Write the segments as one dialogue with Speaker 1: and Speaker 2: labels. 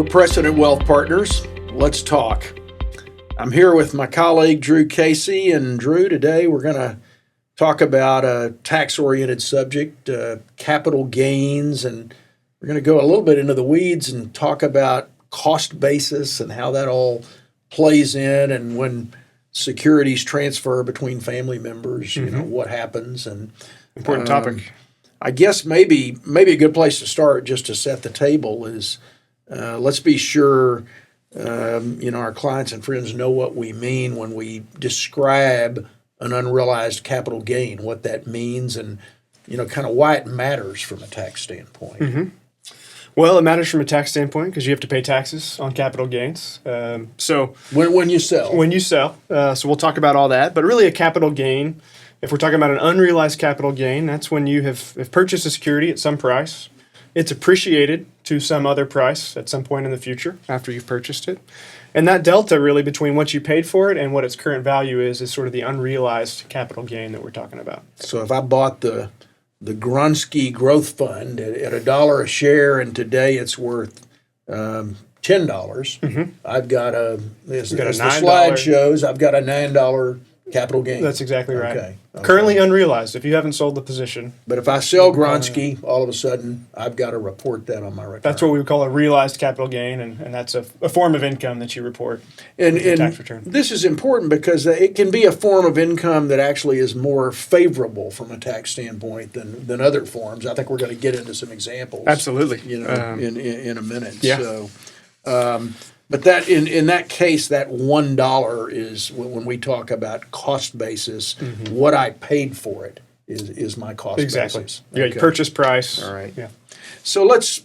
Speaker 1: We're Precedent Wealth Partners. Let's talk. I'm here with my colleague, Drew Casey. And Drew, today we're going to talk about a tax-oriented subject, capital gains. And we're going to go a little bit into the weeds and talk about cost basis and how that all plays in, and when securities transfer between family members, you know, what happens. And
Speaker 2: important topic.
Speaker 1: I guess maybe a good place to start, just to set the table, is let's be sure our clients and friends know what we mean when we describe an unrealized capital gain, what that means, and kind of why it matters from a tax standpoint.
Speaker 2: Well, it matters from a tax standpoint because you have to pay taxes on capital gains. So
Speaker 1: when you sell,
Speaker 2: so we'll talk about all that. But really, a capital gain, if we're talking about an unrealized capital gain, that's when you have purchased a security at some price. It's appreciated to some other price at some point in the future after you've purchased it. And that delta really between what you paid for it and what its current value is sort of the unrealized capital gain that we're talking about.
Speaker 1: So if I bought the Grunsky Growth Fund at $1 a share, and today it's worth $10, I've got as the slide shows, I've got a $9 capital gain.
Speaker 2: That's exactly right.
Speaker 1: Okay.
Speaker 2: Currently unrealized if you haven't sold the position.
Speaker 1: But if I sell Grunsky, all of a sudden I've got to report that on my return.
Speaker 2: That's what we would call a realized capital gain, and that's a form of income that you report
Speaker 1: in
Speaker 2: your tax return.
Speaker 1: This is important because it can be a form of income that actually is more favorable from a tax standpoint than other forms. I think we're going to get into some examples.
Speaker 2: Absolutely.
Speaker 1: In a minute.
Speaker 2: Yeah.
Speaker 1: So, but that in that case, that $1 is when we talk about cost basis. What I paid for it is my cost basis.
Speaker 2: Yeah, your purchase price.
Speaker 1: All right.
Speaker 2: Yeah.
Speaker 1: So let's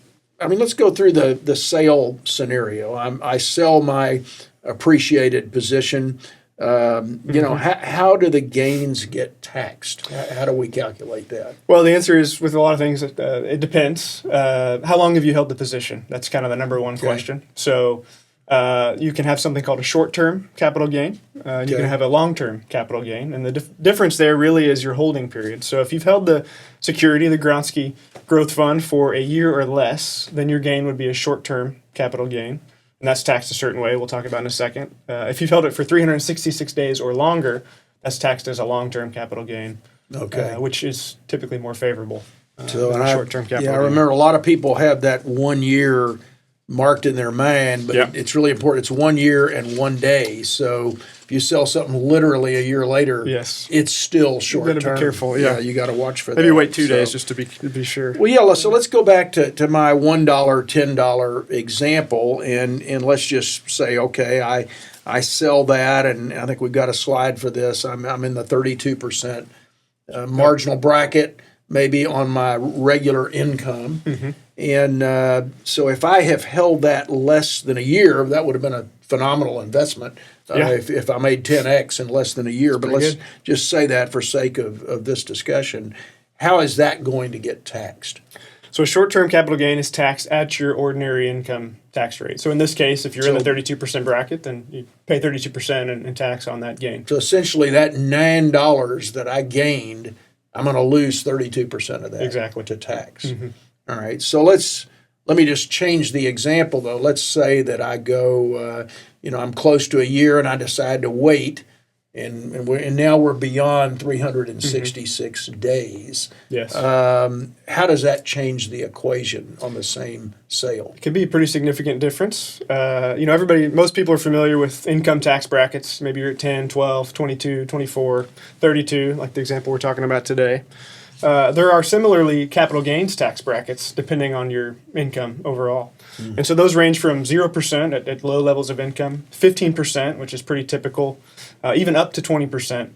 Speaker 1: go through the sale scenario. I sell my appreciated position. How do the gains get taxed? How do we calculate that?
Speaker 2: Well, the answer is, with a lot of things, it depends. How long have you held the position? That's kind of the number one question. So you can have something called a short-term capital gain. You can have a long-term capital gain. And the difference there really is your holding period. So if you've held the security, the Grunsky Growth Fund, for a year or less, then your gain would be a short-term capital gain. And that's taxed a certain way. We'll talk about in a second. If you've held it for 366 days or longer, that's taxed as a long-term capital gain, which is typically more favorable than a short-term capital gain.
Speaker 1: I remember a lot of people have that 1 year marked in their mind, but it's really important. It's 1 year and 1 day. So if you sell something literally a year later, it's still short term.
Speaker 2: You got to be careful.
Speaker 1: You got to watch for that.
Speaker 2: Maybe wait 2 days just to be sure.
Speaker 1: Well, so let's go back to my $1, $10 example, and let's just say, okay, I sell that, and I think we've got a slide for this. I'm in the 32% marginal bracket, maybe on my regular income. And so if I have held that less than a year, that would have been a phenomenal investment if I made 10x in less than a year. But let's just say that for sake of this discussion. How is that going to get taxed?
Speaker 2: So a short-term capital gain is taxed at your ordinary income tax rate. So in this case, if you're in the 32% bracket, then you pay 32% in tax on that gain.
Speaker 1: So essentially that $9 that I gained, I'm going to lose 32% of that to tax. All right, so let me just change the example, though. Let's say that I go, I'm close to a year, and I decide to wait, and now we're beyond 366 days.
Speaker 2: Yes.
Speaker 1: How does that change the equation on the same sale?
Speaker 2: It could be a pretty significant difference. Most people are familiar with income tax brackets. Maybe you're at 10, 12, 22, 24, 32, like the example we're talking about today. There are similarly capital gains tax brackets depending on your income overall. And so those range from 0% at low levels of income, 15%, which is pretty typical, even up to 20%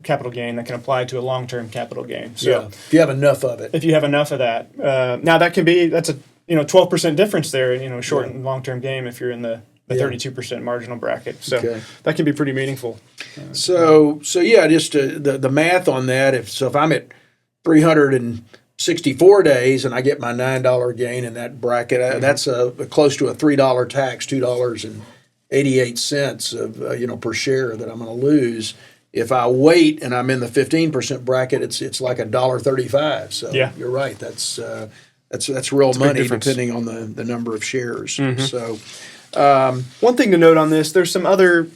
Speaker 2: capital gain that can apply to a long-term capital gain. So
Speaker 1: if you have enough of it.
Speaker 2: If you have enough of that. Now that's a 12% difference there, short and long-term gain if you're in the 32% marginal bracket. So that can be pretty meaningful.
Speaker 1: So just the math on that, if I'm at 364 days and I get my $9 gain in that bracket, that's close to a $3 tax, $2.88 of per share that I'm going to lose. If I wait and I'm in the 15% bracket, it's like $1.35. So you're right. That's That's real
Speaker 2: big
Speaker 1: money
Speaker 2: difference.
Speaker 1: depending on the number of shares. So
Speaker 2: One thing to note on this, there's some other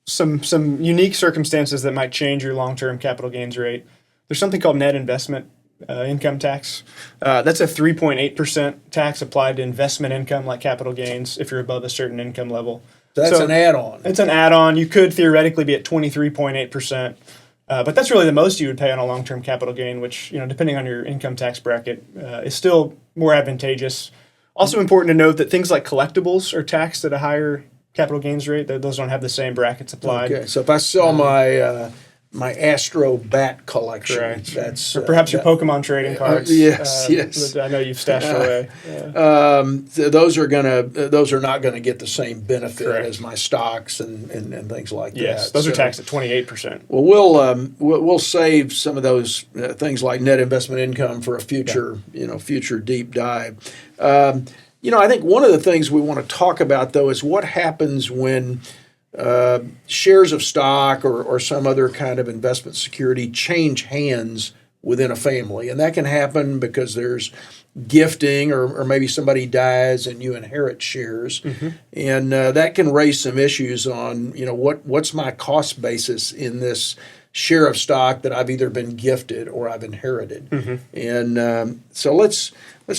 Speaker 2: some unique circumstances that might change your long-term capital gains rate. There's something called net investment income tax. That's a 3.8% tax applied to investment income like capital gains if you're above a certain income level.
Speaker 1: that's
Speaker 2: So
Speaker 1: an add-on.
Speaker 2: It's an add-on. You could theoretically be at 23.8%. But that's really the most you would pay on a long-term capital gain, which, depending on your income tax bracket, is still more advantageous. Also important to note that things like collectibles are taxed at a higher capital gains rate. Those don't have the same brackets applied.
Speaker 1: Okay, so if I sell my Astro bat collection,
Speaker 2: Correct.
Speaker 1: that's
Speaker 2: Or perhaps your Pokemon trading cards.
Speaker 1: yes, yes.
Speaker 2: That I know you've stashed away.
Speaker 1: those are not going to get the same benefit
Speaker 2: Correct.
Speaker 1: as my stocks and things like
Speaker 2: Yes,
Speaker 1: that.
Speaker 2: those are
Speaker 1: So-
Speaker 2: taxed at 28%.
Speaker 1: Well, we'll save some of those things like net investment income for a future deep dive. I think one of the things we want to talk about though is what happens when shares of stock or some other kind of investment security change hands within a family, and that can happen because there's gifting or maybe somebody dies and you inherit shares, and that can raise some issues on what's my cost basis in this share of stock that I've either been gifted or I've inherited. And so let's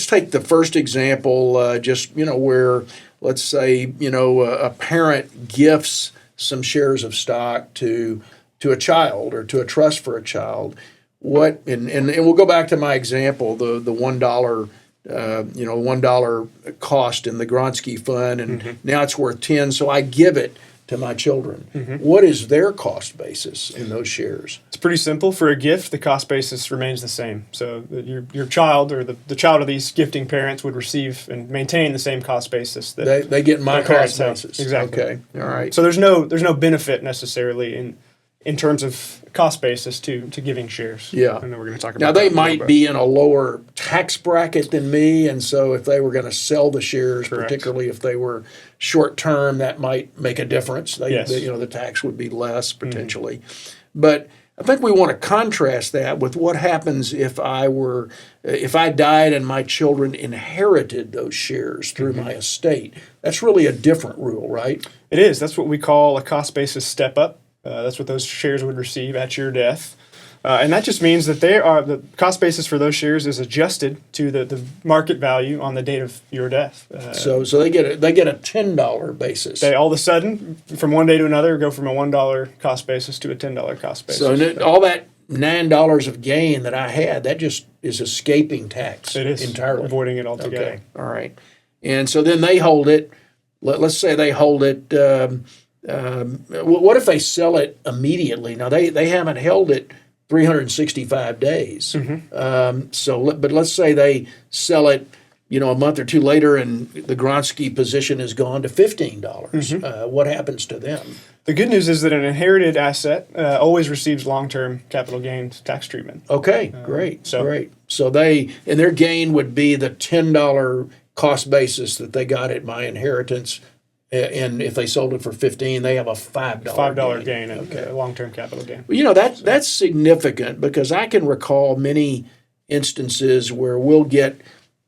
Speaker 1: take the first example, where let's say a parent gifts some shares of stock to a child or to a trust for a child. And we'll go back to my example, the $1 $1 cost in the Gronsky fund, and now it's worth 10, so I give it to my children. What is their cost basis in those shares?
Speaker 2: It's pretty simple. For a gift, the cost basis remains the same. So your child or the child of these gifting parents would receive and maintain the same cost basis that
Speaker 1: They get my
Speaker 2: their parents
Speaker 1: cost
Speaker 2: have.
Speaker 1: basis.
Speaker 2: Exactly.
Speaker 1: Okay. All right.
Speaker 2: So there's no benefit necessarily in terms of cost basis to giving shares.
Speaker 1: Yeah.
Speaker 2: I know we're going to talk about
Speaker 1: Now,
Speaker 2: that
Speaker 1: they
Speaker 2: in a little
Speaker 1: might
Speaker 2: bit.
Speaker 1: be in a lower tax bracket than me, and so if they were going to sell the shares,
Speaker 2: Correct.
Speaker 1: particularly if they were short term, that might make a difference.
Speaker 2: Yes.
Speaker 1: The tax would be less potentially. But I think we want to contrast that with what happens if I died and my children inherited those shares through my estate. That's really a different rule, right?
Speaker 2: It is. That's what we call a cost basis step up. That's what those shares would receive at your death. And that just means that the cost basis for those shares is adjusted to the market value on the date of your death.
Speaker 1: So they get a $10 basis.
Speaker 2: They all of a sudden, from one day to another, go from a $1 cost basis to a $10 cost basis.
Speaker 1: So all that $9 of gain that I had, that just is escaping tax.
Speaker 2: It is
Speaker 1: entirely.
Speaker 2: avoiding it altogether.
Speaker 1: Okay, all right. And so then they hold it. Let's say they hold it. What if they sell it immediately? Now they haven't held it 365 days. But let's say they sell it, a month or two later, and the Gronsky position has gone to $15. What happens to them?
Speaker 2: The good news is that an inherited asset always receives long-term capital gains tax treatment.
Speaker 1: Okay, great.
Speaker 2: so-
Speaker 1: So their gain would be the $10 cost basis that they got at my inheritance. And if they sold it for $15, they have a $5
Speaker 2: gain,
Speaker 1: Okay.
Speaker 2: long-term capital gain.
Speaker 1: Well, that's significant because I can recall many instances where we'll get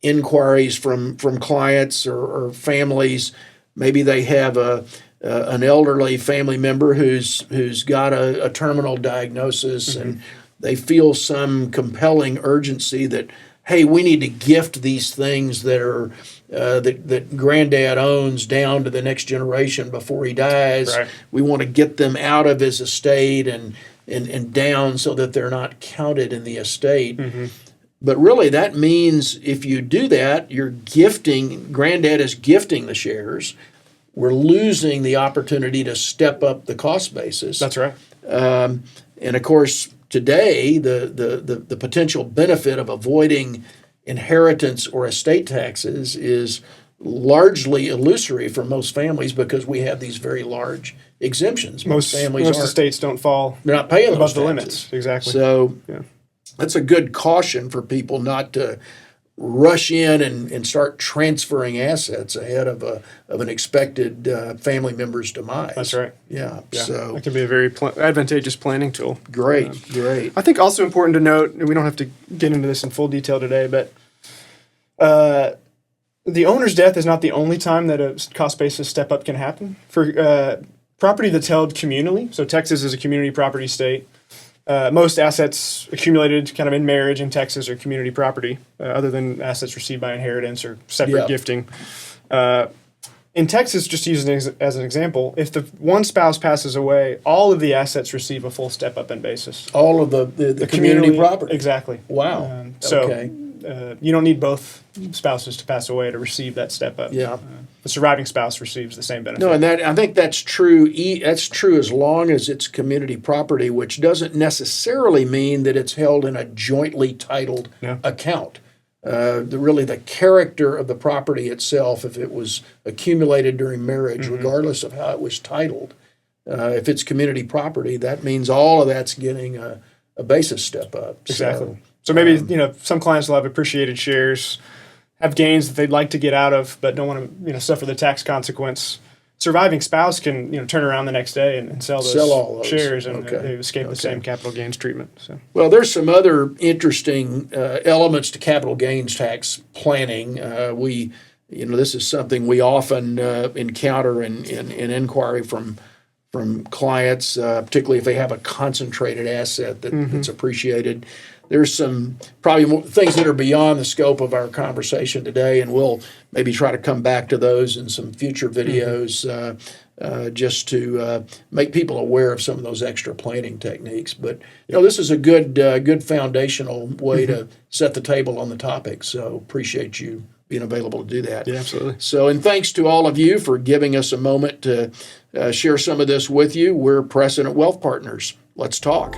Speaker 1: inquiries from clients or families. Maybe they have an elderly family member who's got a terminal diagnosis, and they feel some compelling urgency that, hey, we need to gift these things that are that granddad owns down to the next generation before he dies.
Speaker 2: Right.
Speaker 1: We want to get them out of his estate and down so that they're not counted in the estate. But really, that means if you do that, granddad is gifting the shares. We're losing the opportunity to step up the cost basis.
Speaker 2: That's right.
Speaker 1: And of course, today, the potential benefit of avoiding inheritance or estate taxes is largely illusory for most families because we have these very large exemptions.
Speaker 2: Most estates don't fall
Speaker 1: they're not paying
Speaker 2: above
Speaker 1: those
Speaker 2: the
Speaker 1: taxes.
Speaker 2: limits. Exactly.
Speaker 1: So
Speaker 2: Yeah.
Speaker 1: that's a good caution for people not to rush in and start transferring assets ahead of an expected family member's demise.
Speaker 2: That's right.
Speaker 1: Yeah.
Speaker 2: Yeah.
Speaker 1: So
Speaker 2: That can be a very advantageous planning tool.
Speaker 1: great.
Speaker 2: I think also important to note, and we don't have to get into this in full detail today, but The owner's death is not the only time that a cost basis step up can happen. For property that's held communally, so Texas is a community property state. Most assets accumulated kind of in marriage in Texas are community property, other than assets received by inheritance or separate gifting. In Texas, just using as an example, if the one spouse passes away, all of the assets receive a full step up in basis.
Speaker 1: All of the community property.
Speaker 2: Exactly.
Speaker 1: Wow.
Speaker 2: So you don't need both spouses to pass away to receive that step up.
Speaker 1: Yeah.
Speaker 2: The surviving spouse receives the same benefit.
Speaker 1: No, and I think that's true. That's true as long as it's community property, which doesn't necessarily mean that it's held in a jointly titled account. Really the character of the property itself, if it was accumulated during marriage, regardless of how it was titled, if it's community property, that means all of that's getting a basis step up.
Speaker 2: Exactly. So maybe some clients will have appreciated shares, have gains that they'd like to get out of, but don't want to suffer the tax consequence. Surviving spouse can turn around the next day and sell
Speaker 1: all those
Speaker 2: shares, and they escape the same capital gains treatment. So.
Speaker 1: Well, there's some other interesting elements to capital gains tax planning. This is something we often encounter in inquiry from clients, particularly if they have a concentrated asset that's appreciated. There's some probably more things that are beyond the scope of our conversation today, and we'll maybe try to come back to those in some future videos just to make people aware of some of those extra planning techniques. But this is a good foundational way to set the table on the topic. So appreciate you being available to do that.
Speaker 2: Yeah, absolutely.
Speaker 1: So, and thanks to all of you for giving us a moment to share some of this with you. We're Precedent Wealth Partners. Let's talk.